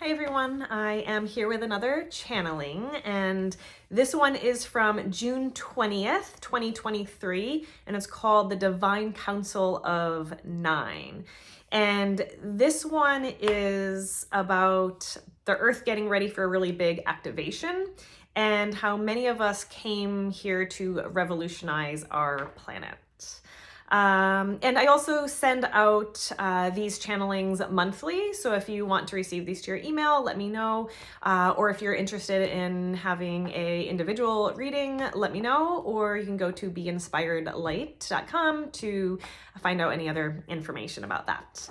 Hi everyone, I am here with another channeling, and this one is from June 20th, 2023, and it's called The Divine Council of Nine. And this one is about the Earth getting ready for a really big activation and how many of us came here to revolutionize our planet. And I also send out these channelings monthly. So if you want to receive these to your email, let me know. Or if you're interested in having an individual reading, let me know. Or you can go to beinspiredlight.com to find out any other information about that.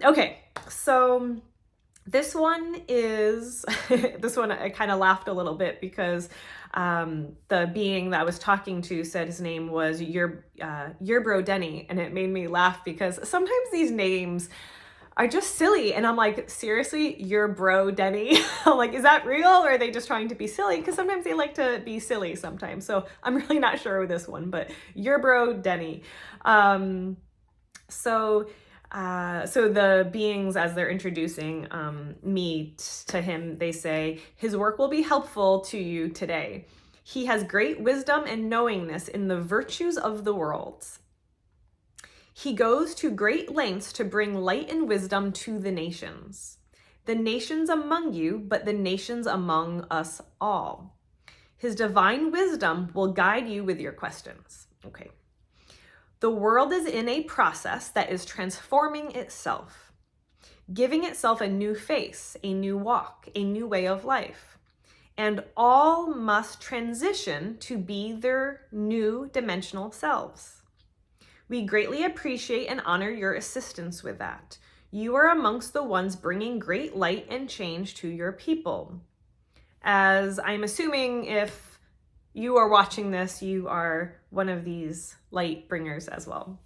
Okay, so this one is, this one I kind of laughed a little bit because the being that I was talking to said his name was your bro Denny, and it made me laugh because sometimes these names are just silly, and I'm like, seriously, your bro Denny? I'm like, is that real, or are they just trying to be silly? Because sometimes they like to be silly sometimes, so I'm really not sure with this one, but your bro Denny. So the beings, as they're introducing me to him, they say, his work will be helpful to you today. He has great wisdom and knowingness in the virtues of the world. He goes to great lengths to bring light and wisdom to the nations among you, but the nations among us all. His divine wisdom will guide you with your questions. Okay. The world is in a process that is transforming itself, giving itself a new face, a new walk, a new way of life. And all must transition to be their new dimensional selves. We greatly appreciate and honor your assistance with that. You are amongst the ones bringing great light and change to your people. As I'm assuming, if you are watching this, you are one of these light bringers as well.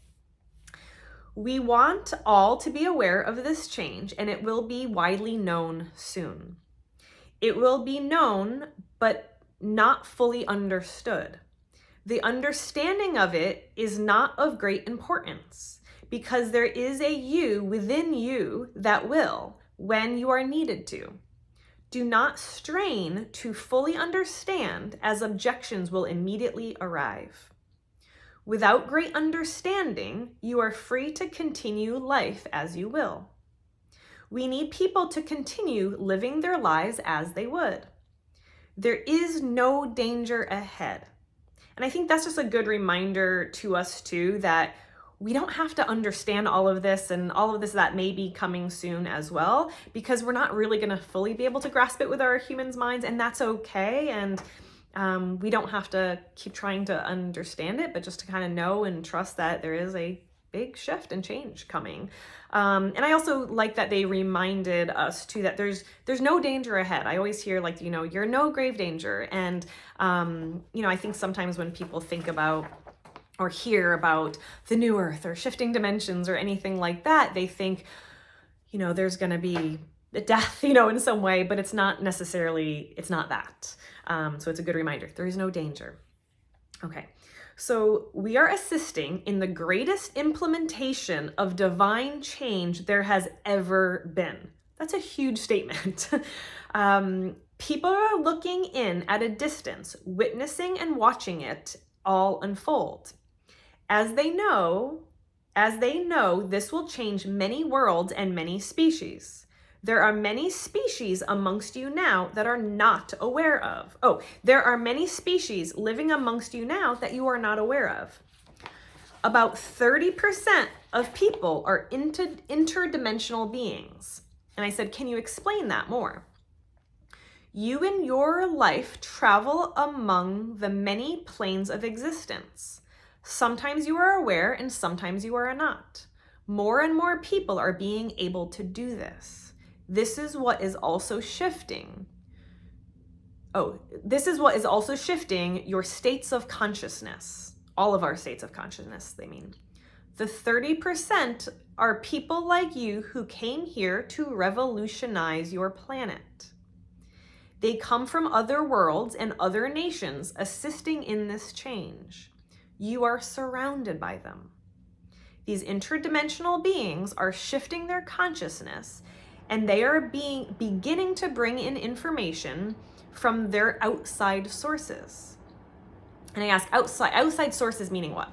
We want all to be aware of this change, and it will be widely known soon. It will be known, but not fully understood. The understanding of it is not of great importance, because there is a you within you that will, when you are needed to. Do not strain to fully understand, as objections will immediately arrive. Without great understanding, you are free to continue life as you will. We need people to continue living their lives as they would. There is no danger ahead. And I think that's just a good reminder to us too, that we don't have to understand all of this, and all of this that may be coming soon as well, because we're not really going to fully be able to grasp it with our humans' minds, and that's okay. And we don't have to keep trying to understand it, but just to kind of know and trust that there is a big shift and change coming. And I also like that they reminded us too that there's no danger ahead. I always hear, like, you're no grave danger. And, I think sometimes when people think about or hear about the new earth or shifting dimensions or anything like that, they think, there's going to be death, in some way, but it's not that. So it's a good reminder. There is no danger. Okay. So we are assisting in the greatest implementation of divine change there has ever been. That's a huge statement. People are looking in at a distance, witnessing and watching it all unfold. As they know, this will change many worlds and many species. There are many species amongst you now that are not aware of. There are many species living amongst you now that you are not aware of. About 30% of people are interdimensional beings. And I said, can you explain that more? You in your life travel among the many planes of existence. Sometimes you are aware and sometimes you are not. More and more people are being able to do this. This is what is also shifting. This is what is also shifting your states of consciousness. All of our states of consciousness, they mean. The 30% are people like you who came here to revolutionize your planet. They come from other worlds and other nations assisting in this change. You are surrounded by them. These interdimensional beings are shifting their consciousness and they are beginning to bring in information from their outside sources. And I ask, outside sources meaning what?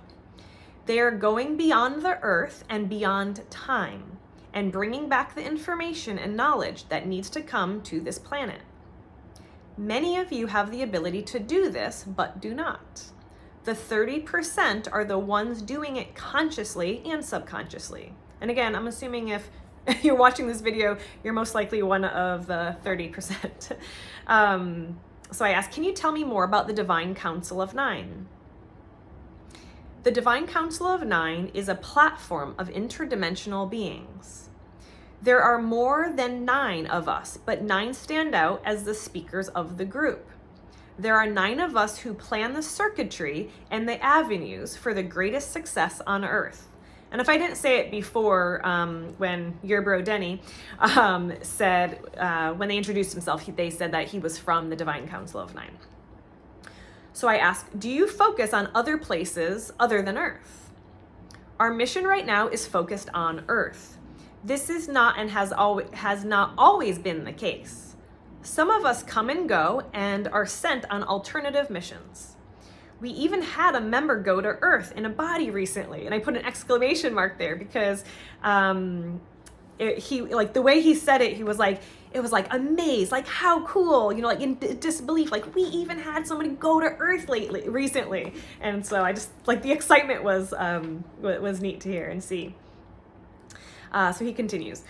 They are going beyond the earth and beyond time and bringing back the information and knowledge that needs to come to this planet. Many of you have the ability to do this, but do not. The 30% are the ones doing it consciously and subconsciously. And again, I'm assuming if you're watching this video, you're most likely one of the 30%. So I asked, can you tell me more about the Divine Council of Nine? The Divine Council of Nine is a platform of interdimensional beings. There are more than 9 of us, but 9 stand out as the speakers of the group. There are 9 of us who plan the circuitry and the avenues for the greatest success on Earth. And if I didn't say it before, when your bro Denny said, when they introduced himself, they said that he was from the Divine Council of Nine. So I asked, do you focus on other places other than Earth? Our mission right now is focused on Earth. This is not and has not always been the case. Some of us come and go and are sent on alternative missions. We even had a member go to Earth in a body recently, and I put an exclamation mark there because he, like, the way he said it, he was like, it was like amazed, like how cool, you know, like in disbelief, like we even had somebody go to Earth recently. And so I just, like, the excitement was neat to hear and see. So he continues.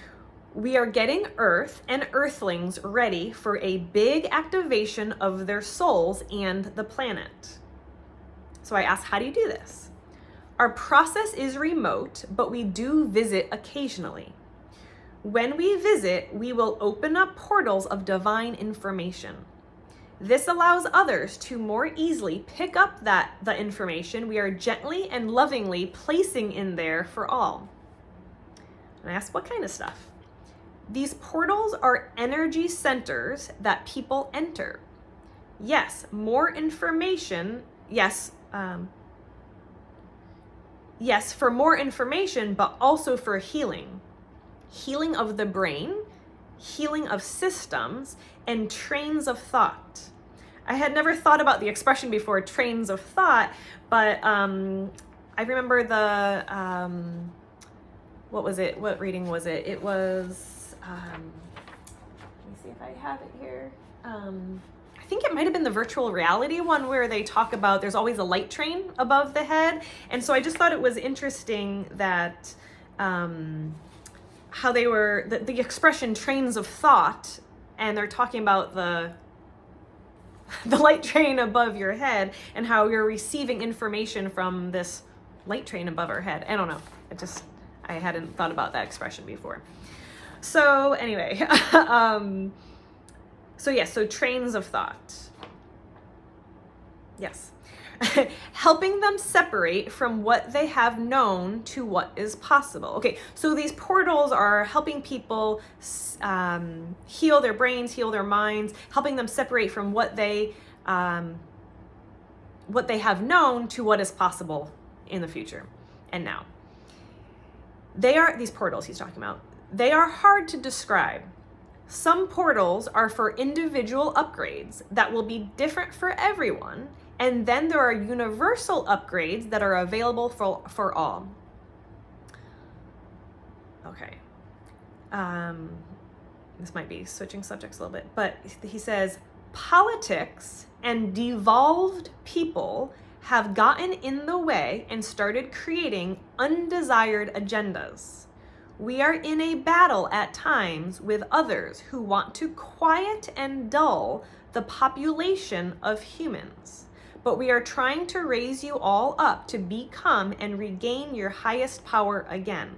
We are getting Earth and Earthlings ready for a big activation of their souls and the planet. So I asked, how do you do this? Our process is remote, but we do visit occasionally. When we visit, we will open up portals of divine information. This allows others to more easily pick up the information we are gently and lovingly placing in there for all. And I asked, what kind of stuff? These portals are energy centers that people enter. Yes, more information. Yes, for more information, but also for healing. Healing of the brain, healing of systems, and trains of thought. I had never thought about the expression before, trains of thought, but I remember the, what was it? What reading was it? It was, let me see if I have it here. I think it might have been the virtual reality one where they talk about there's always a light train above the head. And so I just thought it was interesting that how they were, the expression trains of thought, and they're talking about the light train above your head and how you're receiving information from this light train above our head. I don't know. I hadn't thought about that expression before. So anyway, so trains of thought. Yes. Helping them separate from what they have known to what is possible. Okay, so these portals are helping people heal their brains, heal their minds, helping them separate from what they have known to what is possible in the future and now. These portals he's talking about, they are hard to describe. Some portals are for individual upgrades that will be different for everyone, and then there are universal upgrades that are available for all. Okay. This might be switching subjects a little bit, but he says, politics and devolved people have gotten in the way and started creating undesired agendas. We are in a battle at times with others who want to quiet and dull the population of humans. But we are trying to raise you all up to become and regain your highest power again.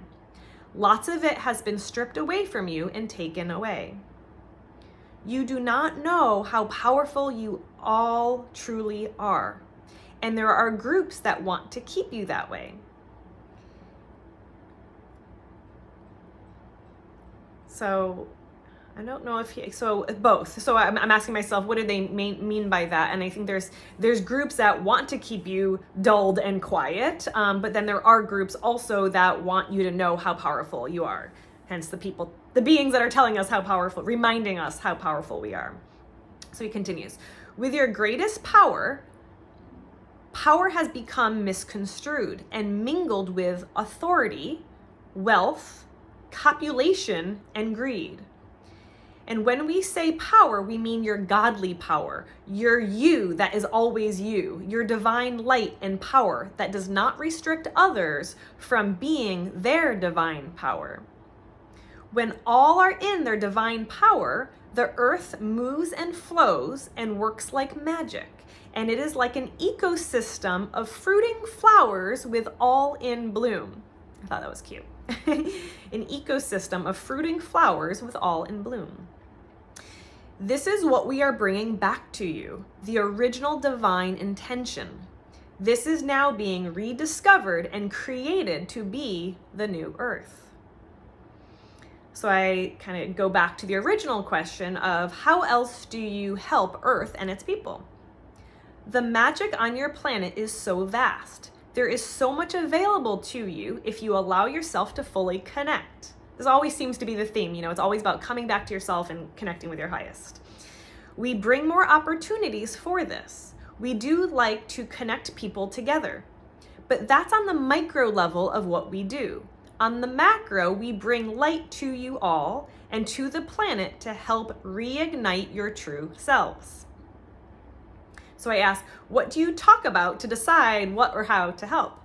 Lots of it has been stripped away from you and taken away. You do not know how powerful you all truly are. And there are groups that want to keep you that way. So I don't know if both. So I'm asking myself, what do they mean by that? And I think there's groups that want to keep you dulled and quiet, but then there are groups also that want you to know how powerful you are. Hence the beings that are telling us how powerful, reminding us how powerful we are. So he continues, with your greatest power, power has become misconstrued and mingled with authority, wealth, copulation, and greed. And when we say power, we mean your godly power, your you that is always you, your divine light and power that does not restrict others from being their divine power. When all are in their divine power, the earth moves and flows and works like magic. And it is like an ecosystem of fruiting flowers with all in bloom. I thought that was cute. An ecosystem of fruiting flowers with all in bloom. This is what we are bringing back to you, the original divine intention. This is now being rediscovered and created to be the new earth. So I kind of go back to the original question of how else do you help Earth and its people? The magic on your planet is so vast. There is so much available to you if you allow yourself to fully connect. This always seems to be the theme, it's always about coming back to yourself and connecting with your highest. We bring more opportunities for this. We do like to connect people together, but that's on the micro level of what we do. On the macro, we bring light to you all and to the planet to help reignite your true selves. So I ask, what do you talk about to decide what or how to help?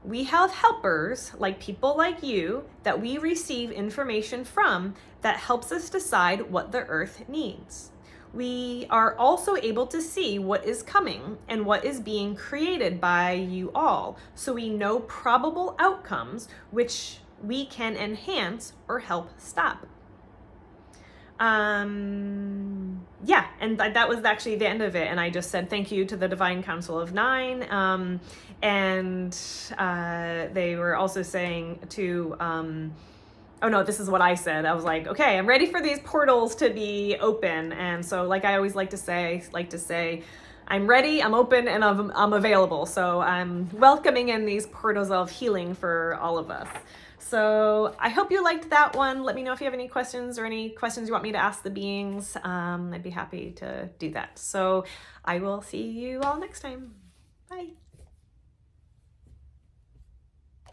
We have helpers, like people like you, that we receive information from that helps us decide what the earth needs. We are also able to see what is coming and what is being created by you all, so we know probable outcomes which we can enhance or help stop. Yeah, and that was actually the end of it. And I just said thank you to the Divine Council of Nine. And they were also saying to, oh no, this is what I said. I was like, okay, I'm ready for these portals to be open. And so like I always like to say, I'm ready, I'm open, and I'm available. So I'm welcoming in these portals of healing for all of us. So I hope you liked that one. Let me know if you have any questions or any questions you want me to ask the beings. I'd be happy to do that. So I will see you all next time. Bye.